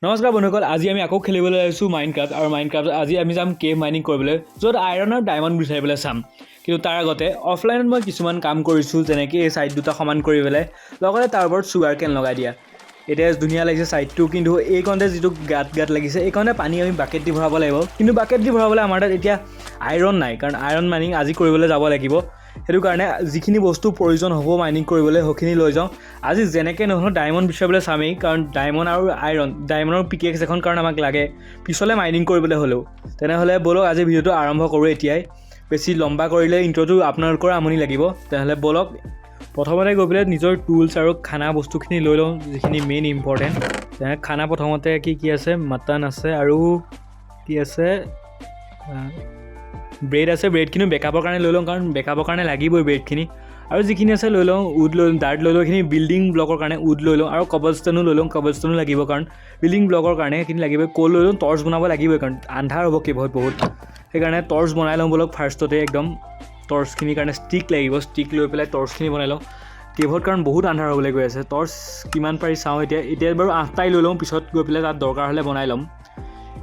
নমস্কাৰ বন্ধুসকল, আজি আমি আকৌ খেলিবলৈ আহিছোঁ মাইনক্ৰাফ্ট। আৰু মাইনক্ৰাফ্ট আজি আমি যাম কেভ মাইনিং কৰিবলৈ, য'ত আইৰণ আৰু ডায়মণ্ড বিচাৰিবলৈ চাম। কিন্তু তাৰ আগতে অফলাইনত মই কিছুমান কাম কৰিছোঁ, যেনেকৈ এই ছাইড দুটা সমান কৰি পেলাই লগতে তাৰ ওপৰত চুগাৰ কেন লগাই দিয়া। এতিয়া ধুনীয়া লাগিছে ছাইডটো, কিন্তু এইকণতে যিটো গাঁত লাগিছে এইকণতে পানী আমি বাকেট দি ভৰাব লাগিব। কিন্তু বাকেট দি ভৰাবলৈ আমাৰ তাত এতিয়া আইৰণ নাই, কাৰণ আইৰণ মাইনিং আজি কৰিবলৈ যাব লাগিব। সেইটো কাৰণে যিখিনি বস্তু প্ৰয়োজন হ'ব মাইনিং কৰিবলৈ সেইখিনি লৈ যাওঁ। আজি যেনেকৈ নহ'লেও ডায়মণ্ড বিচাৰিবলৈ চামেই, কাৰণ ডায়মণ্ড আৰু আইৰণ, ডায়মণ্ডৰ পিকেক্স এখন কাৰণ আমাক লাগে পিছলৈ মাইনিং কৰিবলৈ হ'লেও। তেনেহ'লে ব'লক আজি ভিডিঅ'টো আৰম্ভ কৰোঁ এতিয়াই। বেছি লম্বা কৰিলে ইণ্ট্ৰ'টো আপোনালোকৰ আমনি লাগিব। তেনেহ'লে ব'লক প্ৰথমতে গৈ পেলাই নিজৰ টুলছ আৰু খানা বস্তুখিনি লৈ লওঁ, যিখিনি মেইন ইম্পৰ্টেণ্ট। যেনে খানা প্ৰথমতে কি আছে, মাটন আছে আৰু কি আছে, ব্ৰেড আছে। ব্ৰেডখিনি বেকআপৰ কাৰণে লৈ লওঁ, কাৰণ বেকআপৰ কাৰণে লাগিবই ব্ৰেডখিনি। আৰু যিখিনি আছে লৈ লওঁ, উড লৈ ডাৰ্ট লৈ লওঁ, এইখিনি বিল্ডিং ব্লকৰ কাৰণে উড লৈ লওঁ। আৰু কবলষ্টোনো লৈ লওঁ, কবলষ্টোনো লাগিব কাৰণ বিল্ডিং ব্লকৰ কাৰণে সেইখিনি লাগিবই। ক'ল লৈ লওঁ, টৰ্চ বনাব লাগিবই কাৰণ আন্ধাৰ হ'ব কেভত বহুত। সেইকাৰণে টৰ্চ বনাই লওঁ ব'লক ফাৰ্ষ্টতে। একদম টৰ্চখিনিৰ কাৰণে ষ্টিক লাগিব, ষ্টিক লৈ পেলাই টৰ্চখিনি বনাই লওঁ কেভত, কাৰণ বহুত আন্ধাৰ হ'বলৈ গৈ আছে। টৰ্চ কিমান পাৰি চাওঁ এতিয়া বাৰু 8টাই লৈ লওঁ, পিছত গৈ পেলাই তাত দৰকাৰ হ'লে বনাই ল'ম।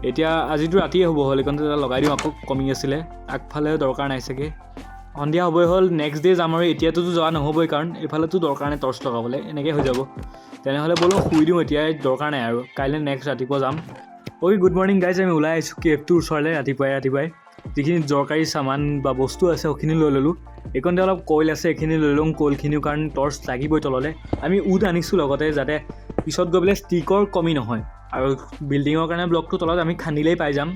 এতিয়া আজিতো ৰাতিয়ে হ'ব হ'ল, এইকণতে লগাই দিওঁ। আকৌ কমি আছিলে, আগফালে দৰকাৰ নাই চাগে, সন্ধিয়া হ'বই হ'ল। নেক্সট ডে যাম আৰু এতিয়াতোতো যোৱা নহ'বই, কাৰণ এইফালেতো দৰকাৰ নাই টৰ্চ লগাবলৈ, এনেকৈ হৈ যাব। তেনেহ'লে বোলো শুই দিওঁ, এতিয়াই দৰকাৰ নাই আৰু কাইলৈ নেক্সট ৰাতিপুৱা যাম। Okay, good morning guys. আমি ওলাই আহিছোঁ কেভটোৰ ওচৰলৈ ৰাতিপুৱাই। যিখিনি দৰকাৰী চামান বা বস্তু আছে সেইখিনি লৈ ল'লোঁ। এইকণতে অলপ কইল আছে, এইখিনি লৈ লওঁ কইলখিনিও, কাৰণ টৰ্চ লাগিবই তললৈ। আমি উড আনিছোঁ লগতে, যাতে পিছত গৈ পেলাই ষ্টিকৰ কমি নহয়। আৰু বিল্ডিঙৰ কাৰণে ব্লকটো তলত আমি খান্দিলেই পাই যাম।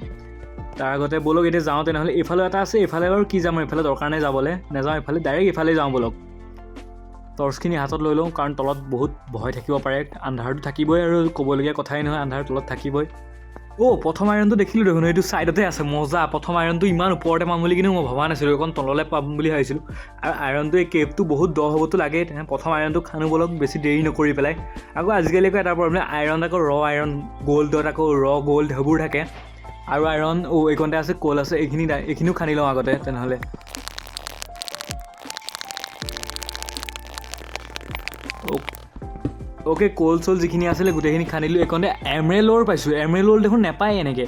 তাৰ আগতে ব'লক এতিয়া যাওঁ তেনেহ'লে। এইফালে এটা আছে, এইফালে বাৰু কি যাম, এইফালে দৰকাৰ নাই যাবলৈ, নাযাওঁ এইফালে, ডাইৰেক্ট এইফালে যাওঁ ব'লক। টৰ্চখিনি হাতত লৈ লওঁ, কাৰণ তলত বহুত ভয় থাকিব পাৰে। আন্ধাৰটো থাকিবই আৰু ক'বলগীয়া কথাই নহয়, আন্ধাৰ তলত থাকিবই। প্ৰথম আইৰণটো দেখিলোঁ দেখোন, এইটো ছাইডতে আছে, মজা। প্ৰথম আইৰণটো ইমান ওপৰতে পাম বুলি কিন্তু মই ভবা নাছিলোঁ, অকণ তললৈ পাম বুলি ভাবিছিলোঁ। আৰু আইৰণটো এই কেভটো বহুত দ হ'বতো লাগেই। তেনে প্ৰথম আইৰণটো খানো ব'লক, বেছি দেৰি নকৰি পেলাই। আকৌ আজিকালি আকৌ এটা প্ৰব্লেম, আইৰণ আকৌ আইৰণ, গ'ল্ডত আকৌ গ'ল্ড সেইবোৰ থাকে। আৰু আইৰণ এইকণতে আছে, কল আছে, এইখিনিও খান্দি লওঁ আগতে তেনেহ'লে। অ'কে, কল চল যিখিনি আছিলে গোটেইখিনি খান্দিলোঁ। এইকণতে এমৰেল অ'ৰ পাইছোঁ। এমৰেল অ'ৰ দেখোন নাপায় এনেকৈ।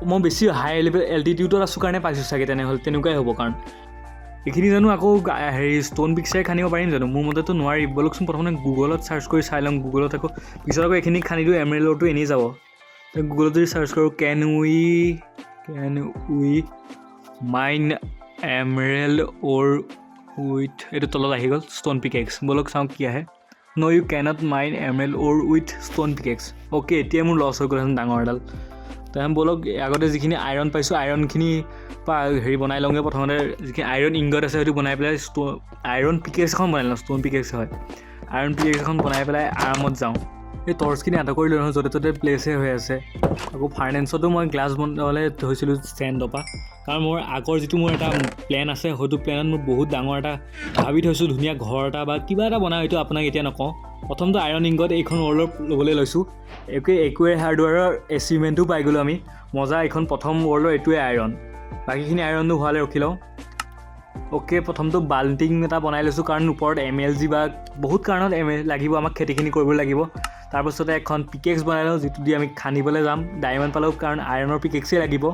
মই বেছি হাই এল্টিটিউডত আছোঁ কাৰণে পাইছোঁ চাগে, তেনেহ'লে তেনেকুৱাই হ'ব। কাৰণ এইখিনি জানো আকৌ ষ্ট'ন পিক্সাৰে খান্দিব পাৰিম জানো? মোৰ মতেতো নোৱাৰি। ব'লকচোন প্ৰথমতে গুগলত চাৰ্চ কৰি চাই লওঁ। গুগলত আকৌ পিছত আকৌ এইখিনি খান্দি দিওঁ, এমৰেল অ'ৰটো এনেই যাব। গুগলত যদি চাৰ্চ কৰোঁ, কেন উই মাইন এমৰেল অ'ৰ উইথ, এইটো তলত আহি গ'ল ষ্ট'ন পিকেক্স। ব'লক চাওঁ কি আহে। ন' ইউ কেনট মাইন এমৰেল অ'ৰ উইথ ষ্ট'ন পিকেক্স। অ'কে, এতিয়া মোৰ লছ হৈ গ'ল ডাঙৰ এডাল। তাৰপিছত ব'লক আগতে যিখিনি আইৰণ পাইছোঁ, আইৰণখিনি বনাই লওঁগৈ। প্ৰথমতে যিখিনি আইৰণ ইংগত আছে সেইটো বনাই পেলাই আইৰণ পিকেক্স এখন বনাই লওঁ। ষ্ট'ন পিকেক্স হয়, আইৰণ পিকেক্স এখন বনাই পেলাই আৰামত যাওঁ। এই টৰ্চখিনি আঁতৰ কৰি লৈ লওঁ, য'তে ত'তে প্লেচে হৈ আছে। আকৌ ফাৰ্নেন্সতো মই গ্লাছ বনাবলৈ থৈছিলোঁ ষ্টেণ্ডৰ পৰা, কাৰণ মোৰ আগৰ যিটো মোৰ এটা প্লেন আছে, সেইটো প্লেনত মোৰ বহুত ডাঙৰ এটা ভাবি থৈছোঁ, ধুনীয়া ঘৰ এটা বা কিবা এটা বনাওঁ। এইটো আপোনাক এতিয়া নকওঁ। প্ৰথমটো আইৰণ ইংগত এইখন ৱৰ্ল্ডৰ ল'বলৈ লৈছোঁ। একুৱে হাৰ্ডৱেৰৰ এচিভমেণ্টো পাই গ'লোঁ আমি, মজা। এইখন প্ৰথম ৱৰ্ল্ডৰ এইটোৱে আইৰণ। বাকীখিনি আইৰণটো হোৱালৈ ৰখি লওঁ। অ'কে, প্ৰথমটো বাল্টিং এটা বনাই লৈছোঁ, কাৰণ ওপৰত MLG বা বহুত কাৰণত লাগিব আমাক, খেতিখিনি কৰিব লাগিব। তাৰপাছতে এখন পিকেক্স বনাই লওঁ, যিটো দি আমি খান্দিবলৈ যাম। ডায়মণ্ড পালেও, কাৰণ আইৰণৰ পিকেক্সেই লাগিব।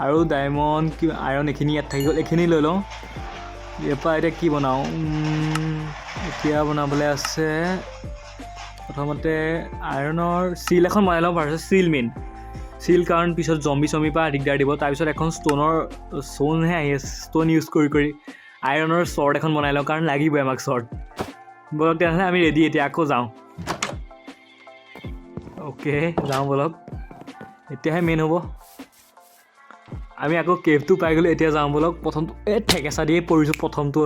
আৰু ডায়মণ্ড আইৰণ এইখিনি ইয়াত থাকি গ'ল, এইখিনি লৈ লওঁ। ইয়াৰ পৰা এতিয়া কি বনাওঁ? এতিয়া বনাবলৈ আছে প্ৰথমতে আইৰণৰ চিল এখন বনাই লওঁ। ভাৰ্চেছ চিল, কাৰণ পিছত জম্বি পৰা দিগদাৰ দিব। তাৰপিছত এখন ষ্ট'নহে আহি আছে, ষ্ট'ন ইউজ কৰি আইৰণৰ শ্বৰ্ট এখন বনাই লওঁ, কাৰণ লাগিবই আমাক শ্বৰ্ট। ব'লক তেনেহ'লে আমি ৰেডি, এতিয়া আকৌ যাওঁ। অ'কে, যাওঁ ব'লক, এতিয়াহে মেইন হ'ব। আমি আকৌ কেভটো পাই গ'লোঁ, এতিয়া যাওঁ ব'লক। প্ৰথমটো ঠেকেচা দিয়ে পৰিছোঁ। প্ৰথমটো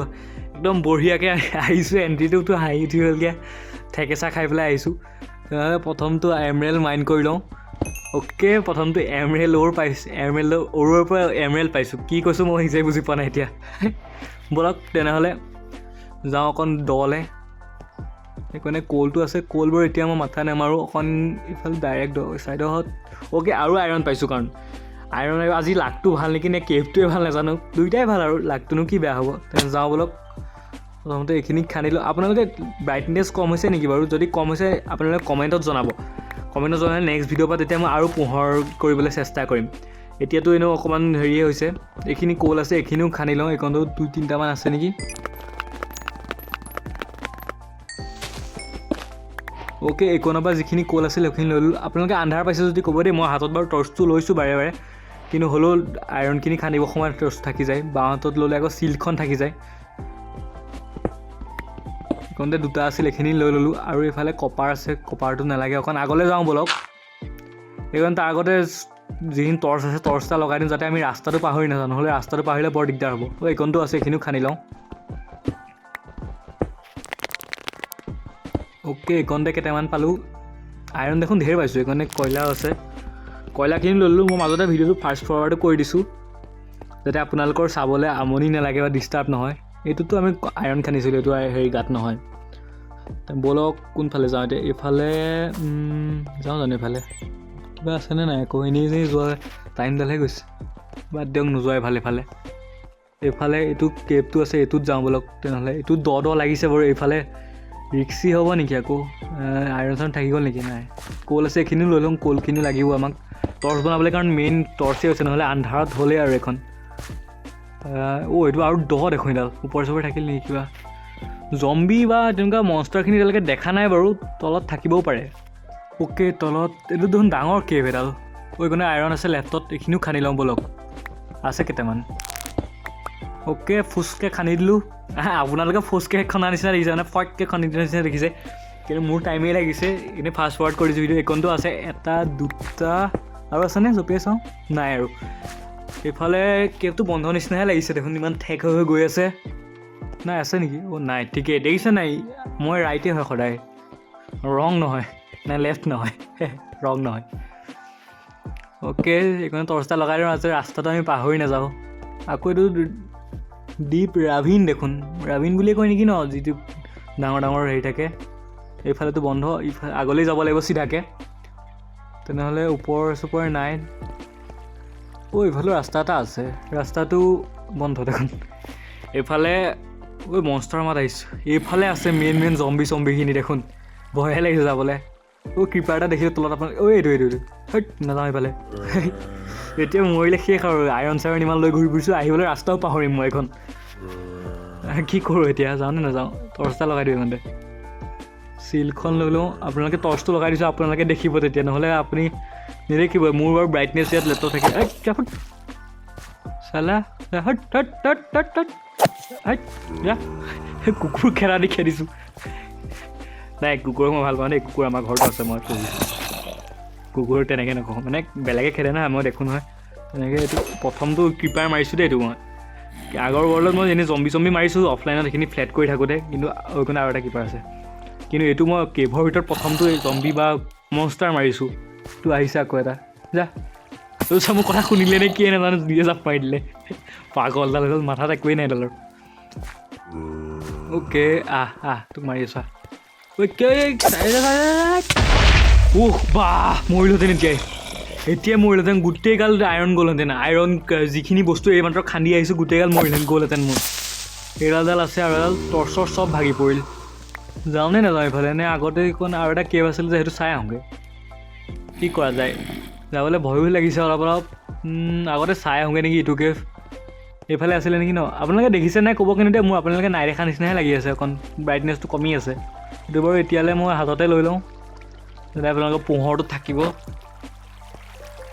একদম বঢ়িয়াকৈ আহিছোঁ, এণ্ট্ৰিটোতো হাঁহি উঠি গ'লগৈ, ঠেকেচা খাই পেলাই আহিছোঁ। তেনেহ'লে প্ৰথমটো এমৰেল মাইন কৰি লওঁ। অ'কে, প্ৰথমটো এমৰেল অ'ৰ পাইছোঁ, এমৰেল অ'ৰৰ পৰা এমৰেল পাইছোঁ। কি কৈছোঁ মই নিজে বুজি পোৱা নাই এতিয়া। ব'লক তেনেহ'লে যাওঁ অকণ দলে। সেইকাৰণে কলটো আছে, কলবোৰ এতিয়া মই মাথা নামাৰোঁ, অকণ ইফালে ডাইৰেক্ট ছাইডত। অ'কে, আৰু আইৰণ পাইছোঁ, কাৰণ আইৰণ আজি লাকটো ভাল নেকি নে কেভটোৱে ভাল নাজানো, দুইটাই ভাল আৰু লাকটোনো কি বেয়া হ'ব। তেনে যাওঁ ব'লক। প্ৰথমতে এইখিনি খান্দিলোঁ আপোনালোকে ব্ৰাইটনেছ কম হৈছে নেকি বাৰু যদি কম হৈছে আপোনালোকে কমেণ্টত জনাব কমেণ্টত জনালে নেক্সট ভিডিঅ'ৰ পৰা তেতিয়া মই আৰু পোহৰ কৰিবলৈ চেষ্টা কৰিম এতিয়াতো এনেও অকণমান হেৰিয়ে হৈছে এইখিনি কল আছে এইখিনিও খান্দি লওঁ এইকণটো 2-3টামান আছে নেকি অ'কে এইকণৰ পৰা যিখিনি কল আছিল সেইখিনি লৈ ল'লোঁ আপোনালোকে আন্ধাৰ পাইছে যদি ক'ব দেই মই হাতত বাৰু টৰ্চটো লৈছোঁ বাৰে বাৰে কিন্তু হ'লেও আইৰণখিনি খান্দিব সময়ত টৰ্চ থাকি যায় বাঁহতত ল'লে আকৌ চিলখন থাকি যায় এইকণতে 2টা আছিল এইখিনি লৈ ল'লোঁ আৰু এইফালে কপাৰ আছে কপাৰটো নালাগে অকণ আগলৈ যাওঁ ব'লক এইকণ তাৰ আগতে যিখিনি টৰ্চ আছে টৰ্চ এটা লগাই দিওঁ যাতে আমি ৰাস্তাটো পাহৰি নাযাওঁ নহ'লে ৰাস্তাটো পাহৰিলে বৰ দিগদাৰ হ'ব এইকণটো আছে এইখিনিও খান্দি লওঁ অ'কে এইকণতে কেইটামান পালোঁ আইৰণ দেখোন ঢেৰ পাইছোঁ এইকণে কয়লা আছে কয়লাখিনি লৈ ল'লোঁ মই মাজতে ভিডিঅ'টো ফাষ্ট ফৰৱাৰ্ডো কৰি দিছোঁ যাতে আপোনালোকৰ চাবলৈ আমনি নালাগে বা ডিষ্টাৰ্ব নহয় এইটোতো আমি আইৰণ খান্দিছিলোঁ এইটো হেৰি গাত নহয় ব'লক কোনফালে যাওঁ এতিয়া এইফালে যাওঁ জানো এইফালে কিবা আছেনে নাই আকৌ এনেই যোৱা টাইমডালহে গৈছে বাদ দিয়ক নোযোৱা এইফালে এইফালে এইটো কেবটো আছে এইটোত যাওঁ ব'লক তেনেহ'লে এইটো দ লাগিছে বাৰু এইফালে ৰিক্সি হ'ব নেকি আকৌ আইৰণ চাইৰণ থাকি গ'ল নেকি নাই কল আছে এইখিনিও লৈ লওঁ কলখিনিও লাগিব আমাক টৰ্চ বনাবলৈ কাৰণ মেইন টৰ্চেই হৈছে নহ'লে আন্ধাৰত হ'লেই আৰু এখন এইটো আৰু দেখোন এডাল ওপৰ চোপৰ থাকিল নেকি কিবা জম্বি বা তেনেকুৱা মনষ্টাৰখিনি এতিয়ালৈকে দেখা নাই বাৰু তলত থাকিবও পাৰে অ'কে তলত এইটো দেখোন ডাঙৰ কেভ এডাল এইকণে আইৰণ আছে লেফ্টত এইখিনিও খান্দি লওঁ ব'লক আছে কেইটামান অ'কে ফুচকৈ খান্দি দিলোঁ আপোনালোকে ফুচকৈ খনা নিচিনা দেখিছে মানে ফককৈ খান্দি দিয়া নিচিনা দেখিছে কিন্তু মোৰ টাইমেই লাগিছে এনেই ফাষ্ট ফৰৱাৰ্ড কৰিছোঁ ভিডিঅ' এইকণটো আছে 1 2টা আৰু আছেনে জপিয়াই চাওঁ নাই আৰু এইফালে কেবটো বন্ধ নিচিনাহে লাগিছে দেখোন ইমান ঠেক হৈ গৈ আছে নাই আছে নেকি নাই ঠিকেই দেখিছে নাই মই ৰাইটেই হয় সদায় ৰং নহয় নাই লেফ্ট নহয় ৰং নহয় অ'কে এইকণে টৰ্চ এটা লগাই দিওঁ আছে ৰাস্তাটো আমি পাহৰি নাযাওঁ আকৌ এইটো ডিপ ৰাভিন দেখোন ৰাভিন বুলিয়ে কয় নেকি ন যিটো ডাঙৰ হেৰি থাকে এইফালেতো বন্ধ ইফালে আগলৈ যাব লাগিব চিধাকৈ তেনেহ'লে ওপৰ চোপৰ নাই এইফালেও ৰাস্তা এটা আছে ৰাস্তাটো বন্ধ দেখোন এইফালে মনষ্টাৰ মাত আহিছোঁ এইফালে আছে মেইন জম্বিখিনি দেখোন ভয়হে লাগিছে যাবলৈ ক্ৰিপাৰ এটা দেখিছোঁ তলত আপোনাক এইটো নাযাওঁ এইফালে এতিয়া মৰিলে শেষ আৰু আইৰণ চাইৰণ ইমান লৈ ঘূৰি ফুৰিছোঁ আহিবলৈ ৰাস্তাও পাহৰিম মই এখন কি কৰোঁ এতিয়া যাওঁ নে নাযাওঁ টৰ্চ এটা লগাই দিওঁ এইখনতে চিলখন লৈ লওঁ আপোনালোকে টৰ্চটো লগাই দিছোঁ আপোনালোকে দেখিব তেতিয়া নহ'লে আপুনি নেদেখিব মোৰ বাৰু ব্ৰাইটনেছ ইয়াত লেপটপ থাকে চালা কুকুৰ খেলা দি খেদিছোঁ নাই কুকুৰক মই ভাল পাওঁ দেই কুকুৰ আমাৰ ঘৰতো আছে মই পুহিছোঁ কুকুৰ তেনেকৈ নকওঁ মানে বেলেগে খেদে নহয় মই দেখোঁ নহয় তেনেকৈ এইটো প্ৰথমটো ক্ৰিপাৰ মাৰিছোঁ দেই এইটো মই আগৰ ৱৰ্ল্ডত মই এনেই জম্বি মাৰিছোঁ অফলাইনত সেইখিনি ফ্লেট কৰি থাকোঁতে কিন্তু এইখনে আৰু এটা ক্ৰিপাৰ আছে কিন্তু এইটো মই কেভৰ ভিতৰত প্ৰথমটো জম্বি বা মনষ্টাৰ মাৰিছোঁ তোৰ আহিছে আকৌ এটা যা তোৰ চা মোৰ কথা শুনিলে নে কিয়ে নাজানো নিজে জাপ মাৰি দিলে পাগলডাল হ'ল মাথাত একোৱেই নাই ডালৰ অ'কে তোক মাৰি আছা বাহ মৰিলোহেঁতেন এতিয়া মৰিলোহেঁতেন গোটেই গাল আইৰণ গ'লহেঁতেন আইৰণ যিখিনি বস্তু এইমাত্ৰ খান্দি আহিছোঁ গোটেই গাল গ'লহেঁতেন মোৰ এইডাল আছে আৰু এডাল টৰ্চৰ চব ভাগি পৰিল যাওঁ নে নাযাওঁ এইফালে নে আগতে এইখন আৰু এটা কেব আছিল যে সেইটো চাই আহোঁগৈ কি কৰা যায় যাবলৈ ভয়ো লাগিছে অলপ আগতে চাই আহোঁগৈ নেকি ইটো কেব এইফালে আছিলে নেকি ন আপোনালোকে দেখিছে নাই ক'ব কিন্তু মোৰ আপোনালোকে নাই দেখা নিচিনাহে লাগি আছে অকণ ব্ৰাইটনেছটো কমি আছে সেইটো বাৰু এতিয়ালৈ মই হাততে লৈ লওঁ যাতে আপোনালোকৰ পোহৰটো থাকিব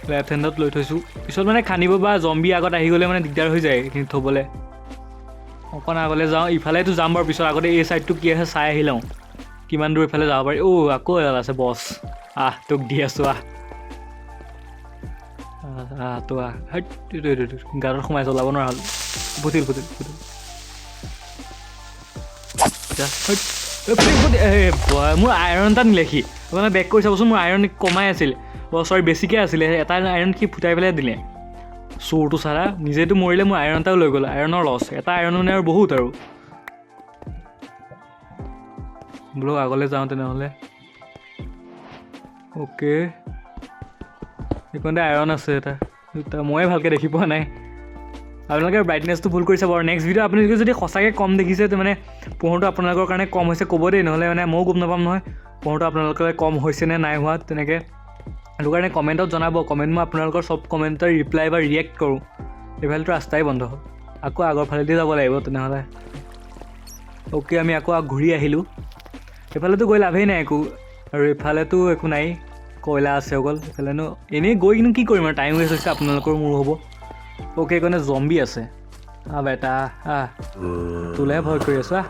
লেফ্ট হেণ্ডত লৈ থৈছোঁ পিছত মানে খান্দিব বা জম্বি আগত আহি গ'লে মানে দিগদাৰ হৈ যায় এইখিনি থ'বলৈ অকণ আগলৈ যাওঁ ইফালেতো যাম বাৰু পিছত আগতে এই ছাইডটো কি আছে চাই আহি লওঁ কিমান দূৰ এইফালে যাব পাৰি আকৌ এডাল আছে বছ তোক দি আছোঁ তো গাঁতত সোমাই চলাব নোৱাৰা হ'ল ফুটিল মোৰ আইৰণ এটা নিলেখি মানে বেক কৰি চাবচোন মোৰ আইৰণ কমাই আছিল বেছিকৈ আছিলে এটা আইৰণ সি ফুটাই পেলাই দিলে চোৰটো চাৰা নিজেতো মৰিলে মোৰ আইৰণ এটাও লৈ গ'ল আইৰণৰ লছ এটা আইৰণ মানে আৰু বহুত আৰু বোলো আগলৈ যাওঁ তেনেহ'লে অ'কে এইখনতে আইৰণ আছে এটা ময়ে ভালকৈ দেখি পোৱা নাই আপোনালোকে ব্ৰাইটনেছটো ফুল কৰি চাব আৰু নেক্সট ভিডিঅ' আপোনালোকে যদি সঁচাকৈ কম দেখিছে মানে পোহৰটো আপোনালোকৰ কাৰণে কম হৈছে ক'ব দেই, নহ'লে মানে ময়ো গম নাপাম নহয় পোহৰটো আপোনালোকৰ কম হৈছে নে নাই হোৱা তেনেকৈ। সেইটো কাৰণে কমেণ্টত জনাব, কমেণ্ট মই আপোনালোকৰ চব কমেণ্টৰ ৰিপ্লাই বা ৰিয়েক্ট কৰোঁ। এইফালেতো ৰাস্তাই বন্ধ হ'ল, আকৌ আগৰ ফালেদি যাব লাগিব তেনেহ'লে। অ'কে আমি আকৌ ঘূৰি আহিলোঁ। এইফালেতো গৈ লাভেই নাই একো, আৰু এইফালেতো একো নাই, কয়লা আছে অকল। এইফালেনো এনেই গৈ কিন্তু কি কৰিম আৰু টাইম ৱেষ্ট হৈছে আপোনালোকৰ মোৰ হ'ব। অ'কে এইকাৰণে জম্বি আছে। বেটা তোলেহে ভয় কৰি আছোঁ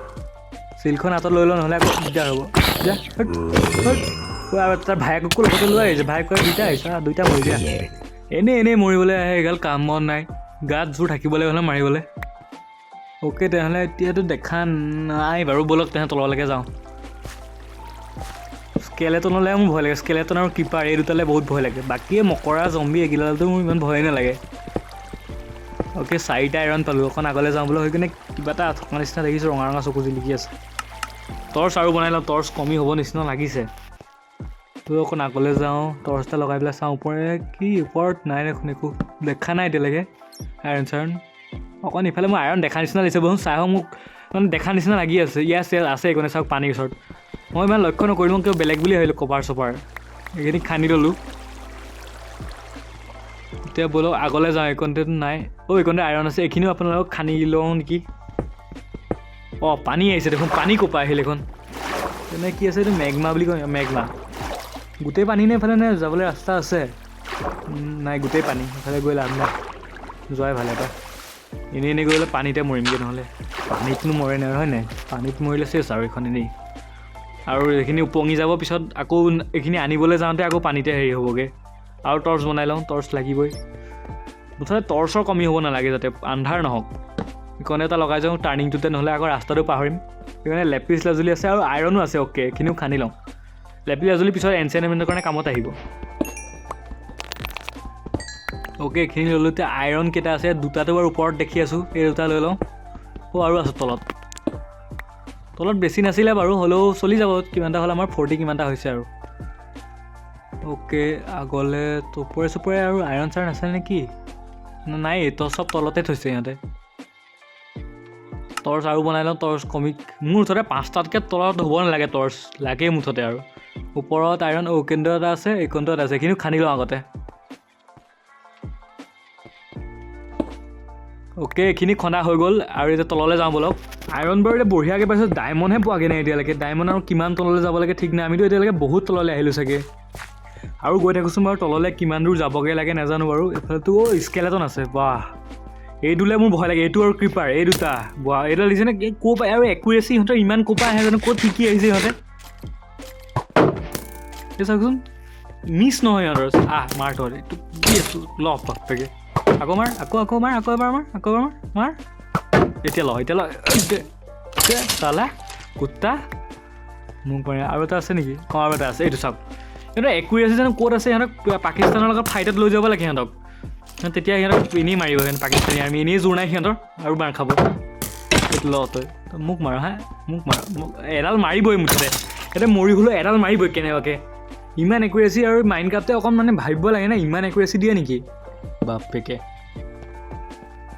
চিলখন হাতত লৈ লওঁ নহ'লে আকৌ দিগদাৰ হ'ব। তাৰ ভায়েককো লগতে লৈ আহিছে, ভায়েকৰ দুইটা আহিছে, দুইটা মৰি দিয়া। এনেই মৰিবলৈ আহে, এগাল কাম বন নাই, গাত জোৰ থাকিবলৈ হ'লে মাৰিবলৈ। অ'কে তেনেহ'লে এতিয়াতো দেখা নাই বাৰু, ব'লক তেনেহ'লে তললৈকে যাওঁ। স্কেলেটনলৈ মোৰ ভয় লাগে, স্কেলেটন আৰু কিপাৰ এই দুটালৈ বহুত ভয় লাগে। বাকী মকৰা জম্বি এগিলাটো মোৰ ইমান ভয় নালাগে। অ'কে 4টা আইৰণ পালোঁ, অকণ আগলৈ যাওঁ বোলো, হৈ কিনে কিবা এটা থকা নিচিনা দেখিছোঁ, ৰঙা ৰঙা চকু জিলিকি আছে। টৰ্চ আৰু বনাই লওঁ, টৰ্চ কমি হ'ব নিচিনা লাগিছে। তো অকণ আগলৈ যাওঁ, টৰ্চ এটা লগাই পেলাই চাওঁ ওপৰে কি, ওপৰত নাই দেখোন একো দেখা নাই এতিয়ালৈকে আইৰণ চাইৰণ। অকণ ইফালে মই আইৰণ দেখা নিচিনা লাগিছে, বহুত চাই মোক মানে দেখা নিচিনা লাগি আছে। ইয়াছ আছে এইকণে চাওক পানীৰ ওচৰত। মই ইমান লক্ষ্য নকৰিলোঁ, মই কিয় বেলেগ বুলি ভাবিলোঁ কপাৰ চপাৰ, এইখিনি খান্দি ল'লোঁ। এতিয়া ব'লক আগলৈ যাওঁ, এইকণতেতো নাই। এইকণতে আইৰণ আছে, এইখিনিও আপোনালোকক খান্দি লওঁ নেকি। পানী আহিছে দেখোন, পানী ক'পা আহিল এইখন, তেনে কি আছে এইটো মেগমা বুলি কয়, মেগমা। গোটেই পানী নে এইফালে নে যাবলৈ ৰাস্তা আছে? নাই গোটেই পানী, এইফালে গৈ লাভ নাই, যোৱাই ভাল এটা। এনেই গ'লে পানীতে মৰিমগৈ, নহ'লে পানীতনো মৰে নাই হয় নাই, পানীত মৰিলে চেচ আৰু এইখন এনেই। আৰু এইখিনি উপঙি যাব পিছত আকৌ এইখিনি আনিবলৈ যাওঁতে আকৌ পানীতে হেৰি হ'বগৈ। আৰু টৰ্চ বনাই লওঁ, টৰ্চ লাগিবই মুঠতে, টৰ্চৰ কমি হ'ব নালাগে যাতে আন্ধাৰ নহওক। এইকণ এটা লগাই যাওঁ টাৰ্ণিংটোতে, নহ'লে আকৌ ৰাস্তাটো পাহৰিম। সেইকাৰণে লেপিচ লাজুলি আছে আৰু আইৰণো আছে। অ'কে এইখিনিও খান্দি লওঁ, লেপিচ লাজুলি পিছত এনচেণ্টমেণ্টৰ কাৰণে কামত আহিব। অ'কে এইখিনি ল'লোঁ। এতিয়া আইৰণ কেইটা আছে, দুটাটো বাৰু ওপৰত দেখি আছোঁ, এই দুটা লৈ লওঁ। আৰু আছে তলত বেছি নাছিলে বাৰু, হ'লেও চলি যাব। কিমানটা হ'ল আমাৰ 40 কিমানটা হৈছে আৰু। অ'কে আগলৈ টপৰে চপৰে আৰু আইৰণ চাইৰণ আছে নেকি? নাই চব তলতে থৈছে সিহঁতে। টৰ্চ আৰু বনাই লওঁ, টৰ্চ কমি মোৰ মুঠতে 5টাতকৈ তলত হ'ব নালাগে, টৰ্চ লাগেই মুঠতে। আৰু ওপৰত আইৰণ কেন্দ্ৰ এটা আছে, এই কেন্দ্ৰ এটা আছে, এইখিনিও খান্দি লওঁ আগতে। অ'কে এইখিনি খন্দা হৈ গ'ল, আৰু এতিয়া তললৈ যাওঁ ব'লক। আইৰণ বাৰু এতিয়া বঢ়িয়াকৈ পাইছোঁ, ডায়মণ্ডহে পোৱাগৈ নাই এতিয়ালৈকে। ডায়মণ্ড আৰু কিমান তললৈ যাব লাগে ঠিক নাই, আমিতো এতিয়ালৈকে বহুত তললৈ আহিলোঁ চাগে। আৰু গৈ থাকোঁচোন বাৰু তললৈ, কিমান দূৰ যাবগৈ লাগে নাজানো বাৰু। এইফালেতো স্কেলেটন আছে, বাহ এইটোলৈ মোৰ ভয় লাগে। এইটো আৰু ক্ৰিপাৰ, এই দুটা বাহ, এইটো লাগিছেনে ক'ৰ পৰা, আৰু একুৰেচি সিহঁতৰ ইমান ক'ৰ পৰা আহে জানো, ক'ত শিকি আহিছে সিহঁতে। এই চাওকচোন মিছ নহয় সিহঁতৰ। মাৰ তহঁত এইটো কি আছোঁ ল বাপেকে, আকৌ মাৰ, আকৌ মাৰ, আকৌ এবাৰ মাৰ। এতিয়া ল চালা কুত্তা মোক মাৰে। আৰু এটা আছে নেকি? আৰু এটা আছে, এইটো চাওক। সিহঁতৰ একুৰেচি জানো ক'ত আছে, সিহঁতক পাকিস্তানৰ লগত ফাইটত লৈ যাব লাগে সিহঁতক, তেতিয়া সিহঁতক এনেই মাৰিব। সিহঁত পাকিস্তানী আৰ্মি এনেই জোৰ নাই সিহঁতৰ, আৰু মাৰ খাব। এইটো ল তই মোক মাৰ, মোক মাৰ, এডাল মাৰিবই মুঠতে। সিহঁতে মৰি গ'লেও এডাল মাৰিবই কেনেবাকৈ। ইমান একুৰেচি, আৰু মাইণ্ড ক্ৰাফ্টে অকণ মানে ভাবিব লাগে না, ইমান একুৰেচি দিয়ে নেকি বাপেকে।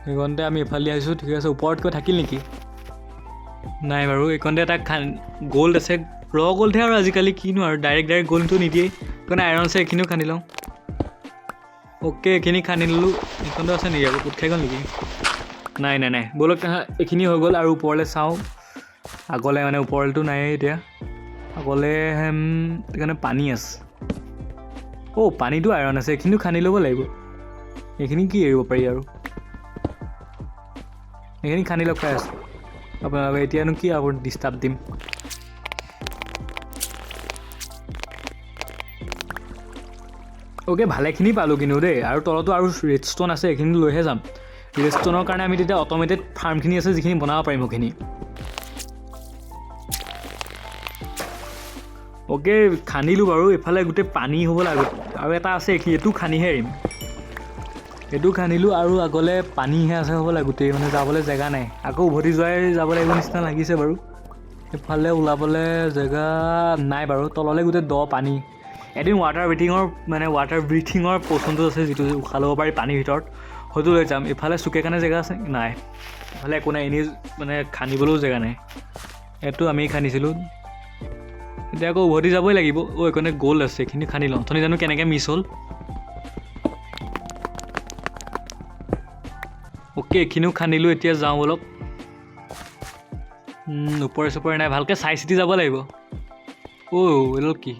এইকণতে আমি এইফালে আহিছোঁ, ঠিক আছে। ওপৰত কিবা থাকিল নেকি? নাই বাৰু। এইকণতে এটা গ'ল্ড আছে, গ'ল্ডহে আৰু আজিকালি কিনো আৰু ডাইৰেক্ট গ'ল্ডটো নিদিয়েই। সেইকাৰণে আইৰণ আছে, এইখিনিও খান্দি লওঁ। অ'কে এইখিনি খান্দি ল'লোঁ। এইখনটো আছে নেকি আকৌ, গোট খাই গ'ল নেকি? নাই ব'লক এইখিনি হৈ গ'ল। আৰু ওপৰলৈ চাওঁ, আগলৈ মানে ওপৰলৈতো নাই এতিয়া, আগলৈ সেইকাৰণে পানী আছে। পানীটো আইৰণ আছে, এইখিনিও খান্দি ল'ব লাগিব। এইখিনি কি এৰিব পাৰি আৰু, এইখিনি খান্দি লগ পাই আছোঁ আপোনালোকে। এতিয়ানো কি আৰু ডিষ্টাৰ্ব দিম। অ'কে ভালেখিনি পালোঁ কিন্তু দেই। আৰু তলতো আৰু ৰেডষ্ট'ন আছে, এইখিনি লৈহে যাম। ৰেডষ্ট'নৰ কাৰণে আমি তেতিয়া অট'মেটেড ফাৰ্মখিনি আছে, যিখিনি বনাব পাৰিম সেইখিনি। অ'কে খান্দিলোঁ বাৰু। এইফালে গোটেই পানী হ'ব লাগে, আৰু এটা আছে এইটো খান্দিহে এৰিম। এইটো খান্দিলোঁ, আৰু আগলৈ পানীহে আছে হ'ব লাগে গোটেই, মানে যাবলৈ জেগা নাই। আকৌ উভতি যাব লাগিব নিচিনা লাগিছে বাৰু। এইফালে ওলাবলৈ জেগা নাই বাৰু, তললৈ গোটেই পানী। এদিন ৱাটাৰ ব্ৰিথিঙৰ পচনটো আছে, যিটো উশাহ ল'ব পাৰি পানীৰ ভিতৰত, হয়তো লৈ যাম ইফালে চুকে কাৰণে জেগা আছে নাই ইফালে একো নাই এনেই মানে খান্দিবলৈও জেগা নাই এইটো আমি খান্দিছিলোঁ এতিয়া আকৌ উভতি যাবই লাগিব এইখনে গ'ল আছে এইখিনি খান্দি লওঁ অথনি জানো কেনেকৈ মিছ হ'ল অ'কে এইখিনিও খান্দিলোঁ এতিয়া যাওঁ বলক ওপৰে চোপৰে নাই ভালকৈ চাই চিতি যাব লাগিব এইডাল কি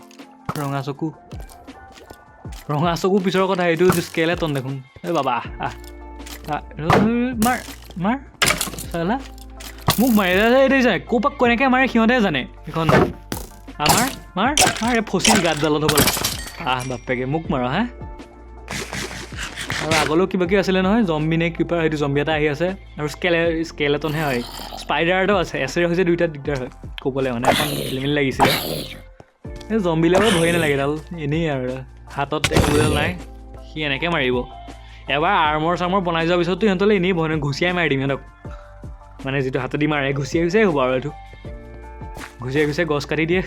ৰঙা চকু পিছৰ কথা এইটো স্কেলেটন দেখোন এই বাবা মাৰ মাৰ চালা মোক মাৰি এইটো যায় ক'ৰপৰা কেনেকৈ মাৰে সিহঁতে জানে এইখন আমাৰ মাৰ মাৰ এই ফচিল গাঁতডালত হ'বলা বাপেকে মোক মাৰ হা আৰু আগলৈও কিবা কিবি আছিলে নহয় জম্বি নে কিবা সেইটো জম্বি এটা আহি আছে আৰু স্কেলেটনহে হয় স্পাইডাৰটো আছে এছেৰে হৈছে দুইটা দিগদাৰ হয় ক'বলৈ মানে এখন খেলিমেলি লাগিছিলে এই জম্বিবিলাকৰ ভয়ে নালাগে এডাল এনেই আৰু হাতত একোডাল নাই সি এনেকৈ মাৰিব এবাৰ আৰ্মৰ চাৰ্মৰ বনাই যোৱাৰ পিছততো সিহঁতলৈ এনেই ভয় নহয় ঘুচিয়াই মাৰি দিম সিহঁতক মানে যিটো হাতেদি মাৰে ঘুচিয়াই হ'ব আৰু এইটো ঘুচিয়াই গছ কাটি দিয়ে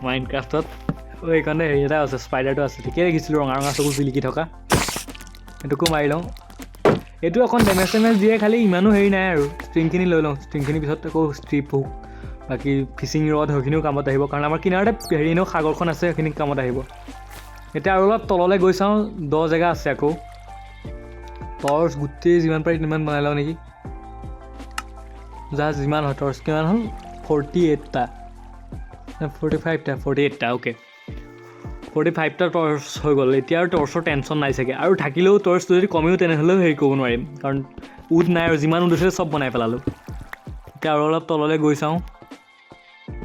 মাইনক্ৰাফ্টত এইকাৰণে হেৰি এটা আছে স্পাইডাৰটো আছে ঠিকেই দেখিছিলোঁ ৰঙা চকু জিলিকি থকা এইটোকো মাৰি লওঁ এইটো অকণ ডেমেজ দিয়ে খালি ইমানো হেৰি নাই আৰু ষ্ট্ৰিংখিনি লৈ লওঁ ষ্ট্ৰিংখিনিৰ পিছত আকৌ ষ্ট্ৰিপ হুক বাকী ফিচিং ৰড সেইখিনিও কামত আহিব কাৰণ আমাৰ কিনাৰতে হেৰি এনেও সাগৰখন আছে সেইখিনি কামত আহিব এতিয়া আৰু অলপ তললৈ গৈ চাওঁ 10 জেগা আছে আকৌ টৰ্চ গোটেই যিমান পাৰি সিমান বনাই লওঁ নেকি জাষ্ট যিমান হয় টৰ্চ কিমান হ'ল 48টা 48টা অ'কে 45টা টৰ্চ হৈ গ'ল এতিয়া আৰু টৰ্চৰ টেনশ্যন নাই চাগে আৰু থাকিলেও টৰ্চ যদি কমেও তেনেহ'লেও হেৰি কৰিব নোৱাৰিম কাৰণ উড নাই আৰু যিমান উড আছিলে চব বনাই পেলালোঁ এতিয়া আৰু অলপ তললৈ গৈ চাওঁ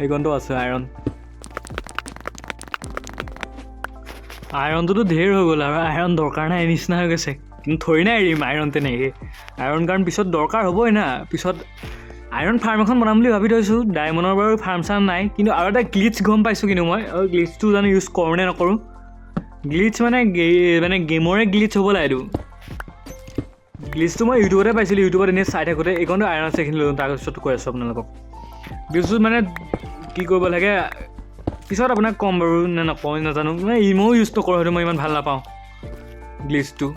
এইকণটো আছে আইৰণটোতো ঢেৰ হৈ গ'ল আৰু আইৰণ দৰকাৰ নাই নিচিনা হৈ গৈছে কিন্তু থৰি নাই এৰিম আইৰণ তেনেকৈ আইৰণ কাৰণ পিছত দৰকাৰ হ'বই না পিছত আইৰণ ফাৰ্ম এখন বনাম বুলি ভাবি থৈছোঁ ডায়মণ্ডৰ বাৰু ফাৰ্ম চাৰ্ম নাই কিন্তু আৰু এটা গ্লিটছ গম পাইছোঁ কিন্তু মই আৰু গ্লিটছটো জানো ইউজ কৰোঁ নে নকৰোঁ গ্লিটছ মানে গেমৰে গ্লিটছ হ'ব লাগে এইটো গ্লিটছটো মই ইউটিউবতে পাইছিলোঁ ইউটিউবত এনেই চাই থাকোঁতে এইখনটো আইৰণ আছে এইখিনি লৈ তাৰপিছত কৈ আছোঁ আপোনালোকক গ্লিটছটো মানে কি কৰিব লাগে পিছত আপোনাক ক'ম বাৰু নে নকওঁ নাজানো মানে ময়ো ইউজ নকৰোঁ সেইটো মই ইমান ভাল নাপাওঁ গ্লিটছটো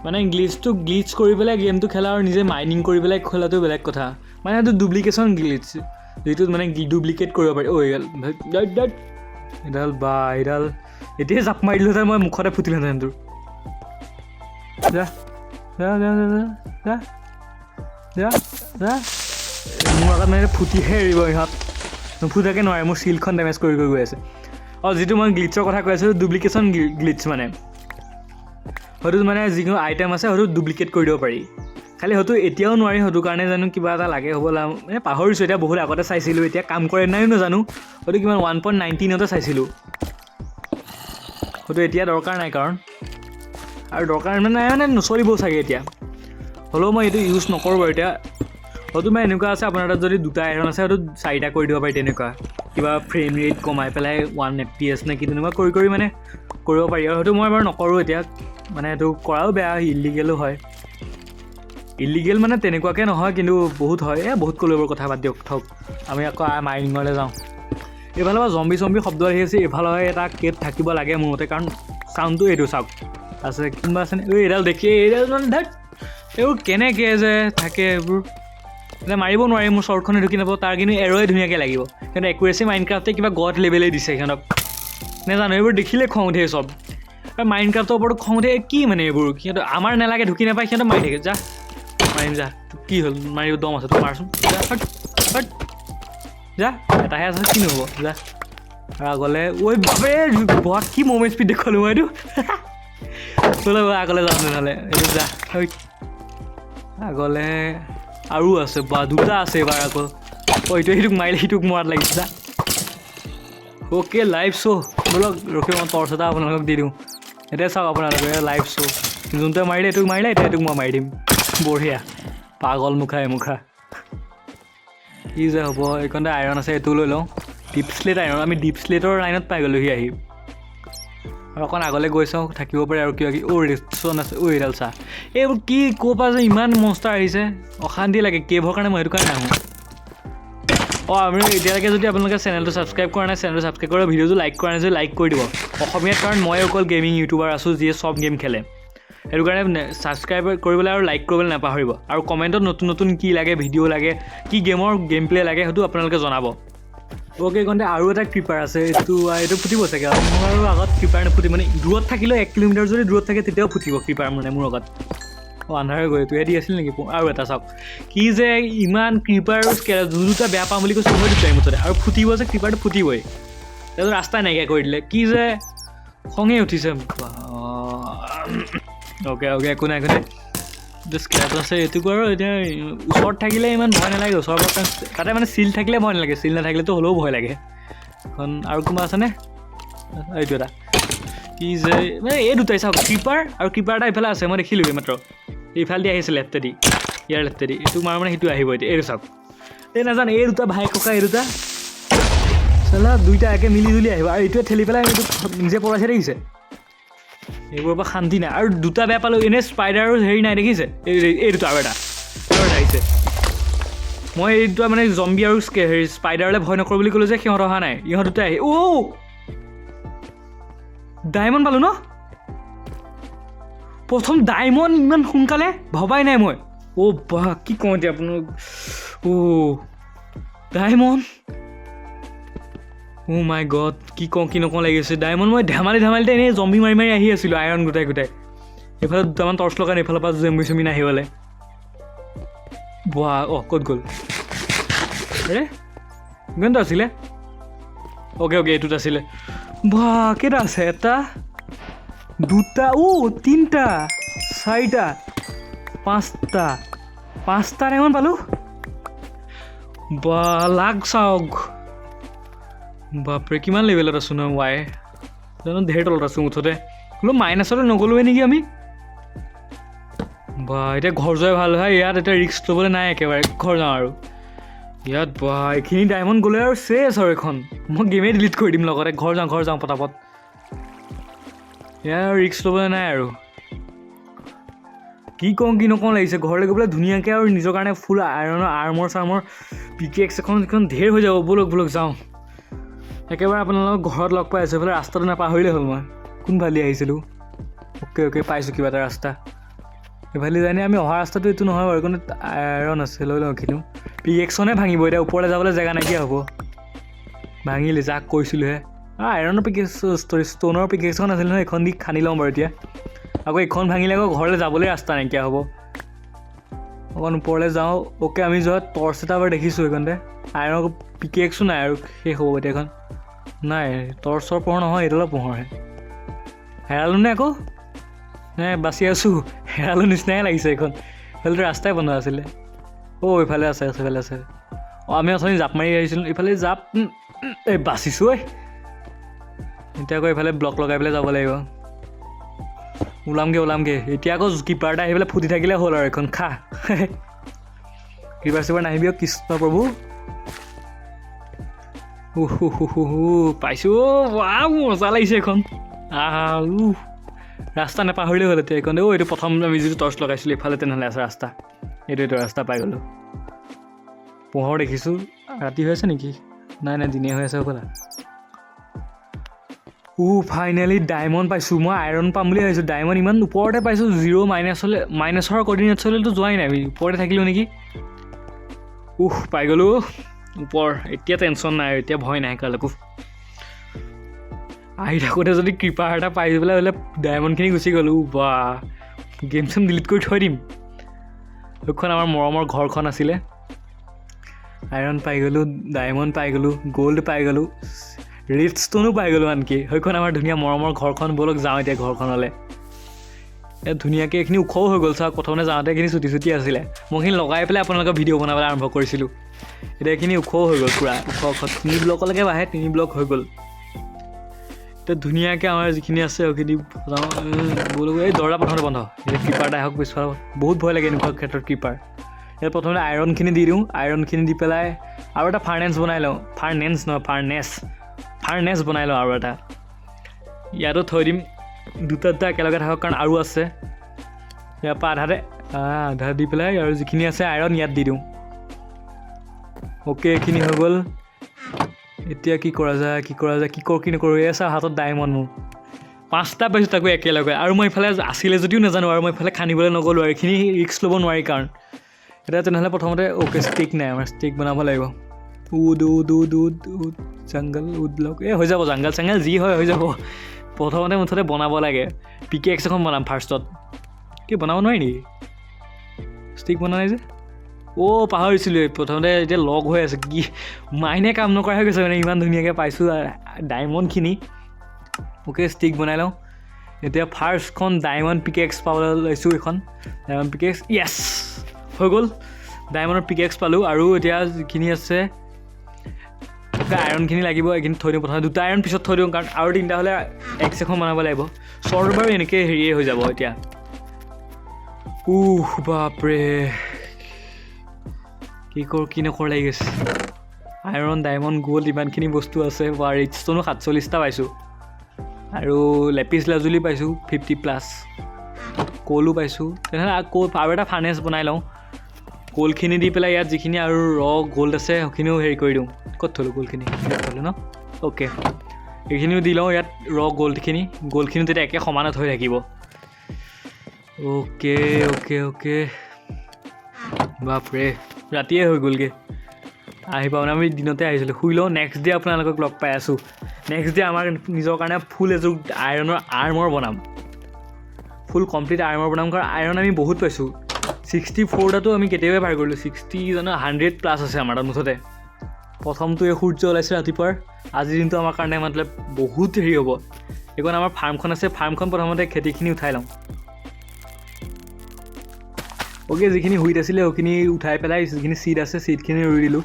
মানে গ্লিটছটো গ্লিটছ কৰি পেলাই গেমটো খেলা আৰু নিজে মাইনিং কৰি পেলাই খেলাটো বেলেগ কথা মানে সেইটো ডুপ্লিকেশ্যন গ্লিটছ যিটোত মানে ডুপ্লিকেট কৰিব পাৰি এইডাল এতিয়াই জাপ মাৰি দিলোঁহেঁতেন মই মুখতে ফুটিলোহেঁতেন তোৰ মোৰ আগত মানে ফুটিহে এৰিব ইহঁত নুফুটাকৈ নোৱাৰে মোৰ চিলখন ডেমেজ কৰি গৈ আছে যিটো মই গ্লিটছৰ কথা কৈ আছোঁ ডুপ্লিকেশ্যন গ্লিটছ মানে হয়তো মানে যিকোনো আইটেম আছে হয়তো ডুপ্লিকেট কৰি দিব পাৰি খালি হয়তো এতিয়াও নোৱাৰি সেইটো কাৰণে জানো কিবা এটা লাগে হ'বলা মানে পাহৰিছোঁ এতিয়া বহুত আগতে চাইছিলোঁ এতিয়া কাম কৰে নাইও নাজানো হয়তো কিমান 1.19তে চাইছিলোঁ হয়তো এতিয়া দৰকাৰ নাই কাৰণ আৰু দৰকাৰ মানে নচলিবও চাগে এতিয়া হ'লেও মই এইটো ইউজ নকৰোঁ বাৰু এতিয়া হয়তো মানে এনেকুৱা আছে আপোনাৰ তাত যদি 2টা আইৰণ আছে হয়তো 4টা কৰি দিব পাৰি তেনেকুৱা কিবা ফ্ৰেম ৰেট কমাই পেলাই 1 FPS নে কি তেনেকুৱা কৰি মানে কৰিব পাৰি আৰু হয়তো মই বাৰু নকৰোঁ এতিয়া মানে এইটো কৰাও বেয়া ইলিগেলো হয় ইলিগেল মানে তেনেকুৱাকৈ নহয় কিন্তু বহুত হয় বহুত কলেবৰ কথা বাদ দিয়ক থওক আমি আকৌ মাইনিঙলৈ যাওঁ এইফালৰ পৰা জম্বি শব্দ আহি আছে এইফালে এটা কেট থাকিব লাগে মোৰ মতে কাৰণ চাউণ্ডটো এইটো চাওক আছে কোনোবা আছেনে এইডাল দেখি এইডাল মানে ধেত এইবোৰ কেনেকৈ যে থাকে এইবোৰ এতিয়া মাৰিব নোৱাৰি মোৰ শ্বৰ্টখনে ঢুকি নাপাব তাৰ কিন্তু এৰ'য়ে ধুনীয়াকৈ লাগিব কিন্তু একুৰেচি মাইনক্ৰাফ্টে কিবা গড লেভেলেই দিছে সিহঁতক নেজানো এইবোৰ দেখিলে খং উঠে চব আৰু মাইনক্ৰাফ্টৰ ওপৰতো খং উঠে কি মানে এইবোৰ সিহঁতৰ আমাৰ নেলাগে ঢুকি নাপায় সিহঁতক মাৰি থাকে যা মাৰিম যা তোক কি হ'ল মাৰিব দম আছে তোক মাৰচোন যা হট যা এটাহে আছে কি নহ'ব যা আৰু আগলৈ বাপে বৰ কি ম'মেণ্ট স্পীড দেখুৱালোঁ মই এইটো বোলে আগলৈ যাওঁ তেনেহ'লে এইটো যা আগলৈ আৰু আছে বা 2টা আছে এইবাৰ আকৌ সেইটোক মাৰিলে সিটোক মৰাত লাগিছে যা অ'কে লাইভ শ্ব' বোলক ৰখি মই টৰ্চ এটা আপোনালোকক দি দিওঁ এতিয়া চাওক আপোনালোকে লাইভ শ্ব' যোনটোৱে মাৰিলে এইটোক মাৰিলে এতিয়া এইটোক মই মাৰি দিম বঢ়িয়া পাগল মুখা এমুখা কি যে হ'ব এইখনতে আইৰণ আছে এইটো লৈ লওঁ ডিপ স্লেট আইৰণ আমি ডিপ স্লেটৰ লাইনত পাই গ'লোহি আহি আৰু অকণ আগলৈ গৈ চাওঁ থাকিব পাৰে আৰু কিবা ৰেষ্টুৰেণ্ট আছে এইডাল চাহ এইবোৰ কি ক'ৰ পৰা যে ইমান মনষ্টাৰ আহিছে অশান্তি লাগে কেভৰ কাৰণে মই সেইটো কাৰণে আহোঁ আমি এতিয়ালৈকে যদি আপোনালোকে চেনেলটো ছাবস্ক্ৰাইব কৰা নাই চেনেলটো ছাবস্ক্ৰাইব কৰি ভিডিঅ'টো লাইক কৰা নাই যদি লাইক কৰি দিব অসমীয়াত কাৰণ মই অকল গেমিং ইউটিউবাৰ আছোঁ যিয়ে চব গেম খেলে সেইটো কাৰণে ছাবস্ক্ৰাইব কৰিবলৈ আৰু লাইক কৰিবলৈ নাপাহৰিব আৰু কমেণ্টত নতুন নতুন কি লাগে ভিডিঅ' লাগে কি গেমৰ গেম প্লে লাগে সেইটো আপোনালোকে জনাব অ'কে কওঁতে আৰু এটা ক্ৰিপাৰ আছে এইটো ফুটিব চাগে মোৰ আৰু আগত ক্ৰিপাৰ নুফুটি মানে দূৰত থাকিলেও 1 কিলোমিটাৰ যদি দূৰত থাকে তেতিয়াও ফুটিব ক্ৰিপাৰ মানে মোৰ আগত আন্ধাৰ হৈ গৈ তোহে দি আছিল নেকি আৰু এটা চাওক কি যে ইমান ক্ৰিপাৰ দুটা বেয়া পাওঁ বুলি কৈছোঁ মই দুটাই মুঠতে আৰু ফুটিব যে ক্ৰিপাৰটো ফুটিবই এইটো ৰাস্তাই নাইকিয়া কৰি দিলে কি যে খঙেই উঠিছে অ'কে একো নাই স্কেলেটন আছে এইটোকো আৰু এতিয়া ওচৰত থাকিলে ইমান ভয় নালাগে ওচৰৰ পৰা তাতে মানে চিল থাকিলে ভয় নালাগে চিল নাথাকিলেতো হ'লেও ভয় লাগে এখন আৰু কোনোবা আছেনে এইটো এটা কি যে মানে এই দুটাই চাওক ক্ৰিপাৰ আৰু ক্ৰিপাৰ এটা এইফালে আছে মই দেখিলোঁ মাত্ৰ এইফালেদি আহিছে লেফ্টেদি ইয়াৰ লেফ্টেদি এইটো মাৰ মানে সেইটো আহিব এতিয়া এইটো চাওক এই নাজানো এই দুটা ভাই ককা এই দুটা চালা দুইটা একে মিলি জুলি আহিব আৰু এইটোৱে ঠেলি পেলাই এইটো নিজে পৰাইছে দেখিছে এইবোৰৰ পৰা শান্তি নাই আৰু দুটা বেয়া পালোঁ এনেই স্পাইডাৰৰ হেৰি নাই দেখিছে এই দুটা আৰু এটা আহিছে মই এই দুটা মানে জম্বি আৰু হেৰি স্পাইডাৰলৈ ভয় নকৰোঁ বুলি ক'লোঁ যে সিহঁত অহা নাই ইহঁত দুটাই আহি ডায়মণ্ড পালোঁ ন প্ৰথম ডায়মণ্ড ইমান সোনকালে ভবাই নাই মই বাহ কি কওঁ এতিয়া আপোনাক ডায়মণ্ড মাই গড কি কওঁ কি নকওঁ লাগিছে ডায়মণ্ড মই ধেমালিতে এনেই জম্বি মাৰি আহি আছিলোঁ আইৰণ গোটাই এইফালে দুটামান টৰ্চ লগাই এইফালৰ পৰা জম্বি চম্বি নাহিবলৈ বাহ ক'ত গ'ল ইমানটো আছিলে অ'কে এইটোত আছিলে বাহ কেইটা আছে এটা দুটা তিনিটা চাৰিটা পাঁচটা ডায়মণ্ড পালোঁ বা লাগ চাওক বাপৰে কিমান লেভেলত আছোঁ ন জানো ধেৰ তলত আছোঁ মুঠতে বোলো মাইনাছলৈ নগ'লোৱে নেকি আমি বা এতিয়া ঘৰ যোৱাই ভাল হয় ইয়াত এতিয়া ৰিস্ক ল'বলৈ নাই একেবাৰে ঘৰ যাওঁ আৰু ইয়াত বা এইখিনি ডায়মণ্ড গ'লে আৰু চেছ আৰু এখন মই গেমেই ডিলিট কৰি দিম লগতে ঘৰ যাওঁ পটাপট ইয়াত আৰু ৰিস্ক ল'বলৈ নাই আৰু কি কওঁ কি নকওঁ লাগিছে ঘৰলৈ গৈ পেলাই ধুনীয়াকৈ আৰু নিজৰ কাৰণে ফুল আইৰণৰ আৰ্মৰ চাৰ্মৰ পিকেক্স এখন ধেৰ হৈ যাব ব'লক যাওঁ একেবাৰে আপোনালোকক ঘৰত লগ পাই আছোঁ এইফালে ৰাস্তাটো নাপাহৰিলেই হ'ল মই কোনফালে আহিছিলোঁ অ'কে পাইছোঁ কিবা এটা ৰাস্তা এইফালে যায়নে আমি অহা ৰাস্তাটো এইটো নহয় বাৰু কিন্তু আইৰণ আছে লৈ লওঁ এইখিনিও পিকেক্সনে ভাঙিব এতিয়া ওপৰলৈ যাবলৈ জেগা নাইকিয়া হ'ব ভাঙিলে যাক কৈছিলোঁহে আইৰণৰ পিকেক্স ষ্ট'নৰ পিকেক্সখন আছিল নহয় এইখন দি খান্দি লওঁ বাৰু এতিয়া আকৌ এইখন ভাঙিলে আকৌ ঘৰলৈ যাবলৈ ৰাস্তা নাইকিয়া হ'ব অকণ ওপৰলৈ যাওঁ অ'কে আমি যোৱা টৰ্চ এটা বাৰু দেখিছোঁ এইখনতে আইৰণৰ পিকেক্সো নাই আৰু শেষ হ'ব এতিয়া এখন নাই টৰ্চৰ পোহৰ নহয় এইডালৰ পোহৰহে হেৰালোঁ নে আকৌ বাচি আছোঁ হেৰালোঁ নিচিনাই লাগিছে এইখন এইফালেতো ৰাস্তাই বনোৱা আছিলে এইফালে আছে আমি অথনি জাপ মাৰি আহিছিলোঁ এইফালে জাপ বাচিছোঁ এতিয়া আকৌ এইফালে ব্লক লগাই পেলাই যাব লাগিব ওলামগৈ এতিয়া আকৌ কিপাৰ এটা আহি পেলাই ফুটি থাকিলে হ'ল আৰু এখন খা কিপাৰ চিপাৰ নাহিবি কৃষ্ণ প্ৰভু পাইছোঁ মজা লাগিছে এখন ৰাস্তা নাপাহৰিলেই হ'ল এতিয়া এইখন এইটো প্ৰথম আমি যিটো টৰ্চ লগাইছিলোঁ এইফালে তেনেহ'লে আছে ৰাস্তা এইটো ৰাস্তা পাই গ'লোঁ পোহৰ দেখিছোঁ ৰাতি হৈ আছে নেকি নাই দিনে হৈ আছে হ'বলা ফাইনেলি ডায়মণ্ড পাইছোঁ মই আইৰণ পাম বুলি ভাবিছোঁ ডায়মণ্ড ইমান ওপৰতে পাইছোঁ 0 মাইনাছৰ কৰ্ডিনেটছলৈতো যোৱাই নাই আমি ওপৰতে থাকিলোঁ নেকি পাই গ'লোঁ ওপৰ এতিয়া টেনশ্যন নাই আৰু এতিয়া ভয় নাই কালৈকো আহি থাকোঁতে যদি ক্ৰিপাৰ এটা পাই পেলাই হ'লে ডায়মণ্ডখিনি গুচি গ'লোঁ বা গেম চেম ডিলিট কৰি থৈ দিম সেইখন আমাৰ মৰমৰ ঘৰখন আছিলে আইৰণ পাই গ'লোঁ ডায়মণ্ড পাই গ'লোঁ গ'ল্ড পাই গ'লোঁ ৰেড ষ্টোনো পাই গ'লোঁ আনকি সেইখন আমাৰ ধুনীয়া মৰমৰ ঘৰখন ব'লক যাওঁ এতিয়া ঘৰখনলৈ ধুনীয়াকৈ এইখিনি ওখও হৈ গ'ল চাওক প্ৰথমতে যাওঁতে এইখিনি চুটি আছিলে মই এইখিনি লগাই পেলাই আপোনালোকৰ ভিডিঅ' বনাবলৈ আৰম্ভ কৰিছিলোঁ এতিয়া এইখিনি ওখও হৈ গ'ল পূৰা ওখ 3 ব্লকলৈকে বাঢ়ে 3 ব্লক হৈ গ'ল এতিয়া ধুনীয়াকৈ আমাৰ যিখিনি আছে সেইখিনি যাওঁ বোলো এই দৰ্জা প্ৰথমতে বন্ধ এতিয়া ক্ৰিপাৰ এটা আহক পিছফালে বহুত ভয় লাগে এনেকুৱা ক্ষেত্ৰত ক্ৰিপাৰ ইয়াত প্ৰথমতে আইৰণখিনি দি দিওঁ আইৰণখিনি দি পেলাই আৰু এটা ফাৰ্নেছ বনাই লওঁ ফাৰ্নেছ বনাই লওঁ আৰু এটা ইয়াতো থৈ দিম দুটা একেলগে থাকক কাৰণ আৰু আছে ইয়াৰ পৰা আধা দি পেলাই আৰু যিখিনি আছে আইৰণ ইয়াত দি দিওঁ অ'কে এইখিনি হৈ গ'ল এতিয়া কি কৰা যায় কি নকৰোঁ এই চা হাতত ডায়মণ্ড মোৰ 5টা পাইছোঁ তাকো একেলগে আৰু মই ইফালে আছিলে যদিও নাজানো আৰু মই ইফালে খান্দিবলৈ নগ'লোঁ আৰু এইখিনি ৰিস্ক ল'ব নোৱাৰি কাৰণ এতিয়া তেনেহ'লে প্ৰথমতে অ'কে ষ্টিক নাই আমাৰ ষ্টিক বনাব লাগিব উদ জংগল উদ ব্লক এই হৈ যাব জংগল চেংগল যি হয় হৈ যাব প্ৰথমতে মুঠতে বনাব লাগে পিকেক্স এখন বনাম ফাৰ্ষ্টত কি বনাব নোৱাৰি নেকি ষ্টিক বনা নাই যে পাহৰিছিলোঁ প্ৰথমতে এতিয়া লগ হৈ আছে কি মাইনে কাম নকৰা হৈ গৈছে মানে ইমান ধুনীয়াকৈ পাইছোঁ ডায়মণ্ডখিনি অ'কে ষ্টিক বনাই লওঁ এতিয়া ফাৰ্ষ্টখন ডায়মণ্ড পিকেক্স পাবলৈ লৈছোঁ এইখন ডায়মণ্ড পিকেক্স য়েছ হৈ গ'ল ডায়মণ্ডৰ পিকেক্স পালোঁ আৰু এতিয়া যিখিনি আছে আইৰণখিনি লাগিব এইখিনি থৈ দিওঁ প্ৰথমে 2টা আইৰণ পিছত থৈ দিওঁ কাৰণ আৰু 3টা হ'লে এক্স এখন বনাব লাগিব শ্বৰ্ট বাৰু এনেকৈ হেৰিয়ে হৈ যাব এতিয়া বাপৰে কি নকৰ লাগি গৈছে আইৰণ ডায়মণ্ড গ'ল্ড ইমানখিনি বস্তু আছে বা ৰিচষ্টনো 47টা পাইছোঁ আৰু লেপিছ লাজুলি পাইছোঁ 50+ কলো পাইছোঁ তেনেহ'লে আৰু এটা ফাৰ্নেছ বনাই লওঁ কলখিনি দি পেলাই ইয়াত যিখিনি আৰু গ'ল্ড আছে সেইখিনিও হেৰি কৰি দিওঁ ক'ত থ'লোঁ গ'ল্ডখিনি ইয়াত থ'লোঁ ন অ'কে এইখিনিও দি লওঁ ইয়াত গ'ল্ডখিনি তেতিয়া একে সমানত হৈ থাকিব অ'কে বাপৰে ৰাতিয়ে হৈ গ'লগৈ আহি পাওঁ আমি দিনতে আহিছিলোঁ শুই লওঁ নেক্সট ডে আপোনালোকক লগ পাই আছোঁ নেক্সট ডে আমাৰ নিজৰ কাৰণে ফুল এযোৰ আইৰণৰ আৰ্মৰ বনাম ফুল কমপ্লিট আৰ্মৰ বনাম কাৰণ আইৰণ আমি বহুত পাইছোঁ 64টাতো আমি কেতিয়াবাই পাৰ কৰিলোঁ 100+ আছে আমাৰ তাত মুঠতে প্ৰথমটো এই সূৰ্য ওলাইছে ৰাতিপুৱাৰ আজিৰ দিনটো আমাৰ কাৰণে মতলব বহুত হেৰি হ'ব এইখন আমাৰ ফাৰ্মখন আছে ফাৰ্মখন প্ৰথমতে খেতিখিনি উঠাই লওঁ অ'কে যিখিনি হুইট আছিলে সেইখিনি উঠাই পেলাই যিখিনি চিড আছে চিডখিনি ৰুই দিলোঁ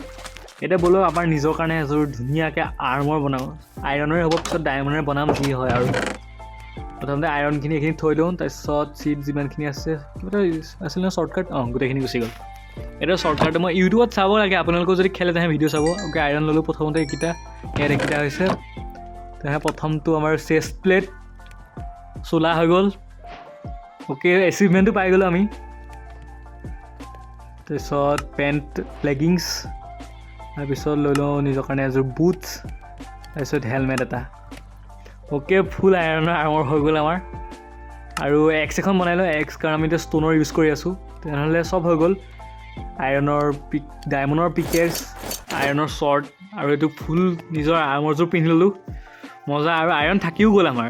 এতিয়া বোলো আমাৰ নিজৰ কাৰণে এযোৰ ধুনীয়াকৈ আৰ্মৰ বনাওঁ আইৰণৰে হ'ব পিছত ডায়মণ্ডৰে বনাম যি হয় আৰু প্ৰথমতে আইৰণখিনি এইখিনি থৈ দিওঁ তাৰপিছত চিড যিমানখিনি আছে কিবা এটা আছিলে শ্বৰ্টকাট গোটেইখিনি গুচি গ'ল এটা শ্বৰ্টকাট মই ইউটিউবত চাব লাগে আপোনালোকেও যদি খেলে তেনে ভিডিঅ' চাব অ'কে আইৰণ ল'লোঁ প্ৰথমতে এইকেইটা হৈছে তেনে প্ৰথমটো আমাৰ চেষ্ট প্লেট চোলা হৈ গ'ল অ'কে এচিভমেণ্টটো পাই গ'লোঁ আমি তাৰপিছত পেণ্ট লেগিংছ তাৰপিছত লৈ লওঁ নিজৰ কাৰণে এযোৰ বুটছ তাৰপিছত হেলমেট এটা অ'কে ফুল আইৰণৰ আৰ্মৰ হৈ গ'ল আমাৰ আৰু এক্স এখন বনাই লওঁ এক্স কাৰণ আমি এতিয়া ষ্ট'নৰ ইউজ কৰি আছোঁ তেনেহ'লে চব হৈ গ'ল আইৰণৰ ডায়মণ্ডৰ পিকেক্স আইৰণৰ শ্বৰ্ট আৰু এইটো ফুল নিজৰ আৰ্মৰযোৰ পিন্ধি ল'লোঁ মজা আৰু আইৰণ থাকিও গ'ল আমাৰ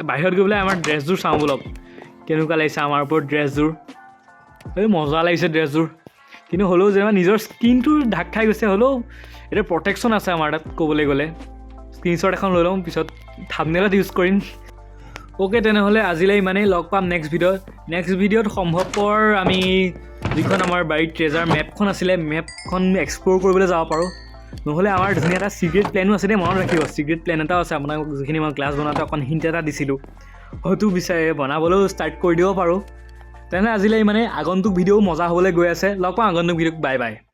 বাহিৰত গৈ পেলাই আমাৰ ড্ৰেছযোৰ চাওঁ বলক কেনেকুৱা লাগিছে আমাৰ ওপৰত ড্ৰেছযোৰ এই মজা লাগিছে ড্ৰেছযোৰ কিন্তু হ'লেও যেনিবা নিজৰ স্কিনটো ঢাক খাই গৈছে হ'লেও এতিয়া প্ৰটেকশ্যন আছে আমাৰ তাত ক'বলৈ গ'লে স্ক্ৰীনশ্বট এখন লৈ লওঁ পিছত থাম্বনেইলত ইউজ কৰিম অ'কে তেনেহ'লে আজিলৈ ইমানেই লগ পাম নেক্সট ভিডিঅ'ত সম্ভৱপৰ আমি যিখন আমাৰ বাৰীত ট্ৰেজাৰ মেপখন আছিলে মেপখন এক্সপ্ল'ৰ কৰিবলৈ যাব পাৰোঁ নহ'লে আমাৰ ধুনীয়া এটা ছিক্ৰেট প্লেনো আছে দেই মনত ৰাখিব ছিক্ৰেট প্লেন এটাও আছে আপোনাক যিখিনি মই ক্লাছ বনাওঁতে অকণ হিণ্ট এটা দিছিলোঁ হয়তো বিচাৰে বনাবলৈও ষ্টাৰ্ট কৰি দিব পাৰোঁ তেনেহ'লে আজিলৈ ইমানে আগন্তুক ভিডিঅ' মজা হ'বলৈ গৈ আছে লগ পাওঁ আগন্তুক ভিডিঅ'ত বাই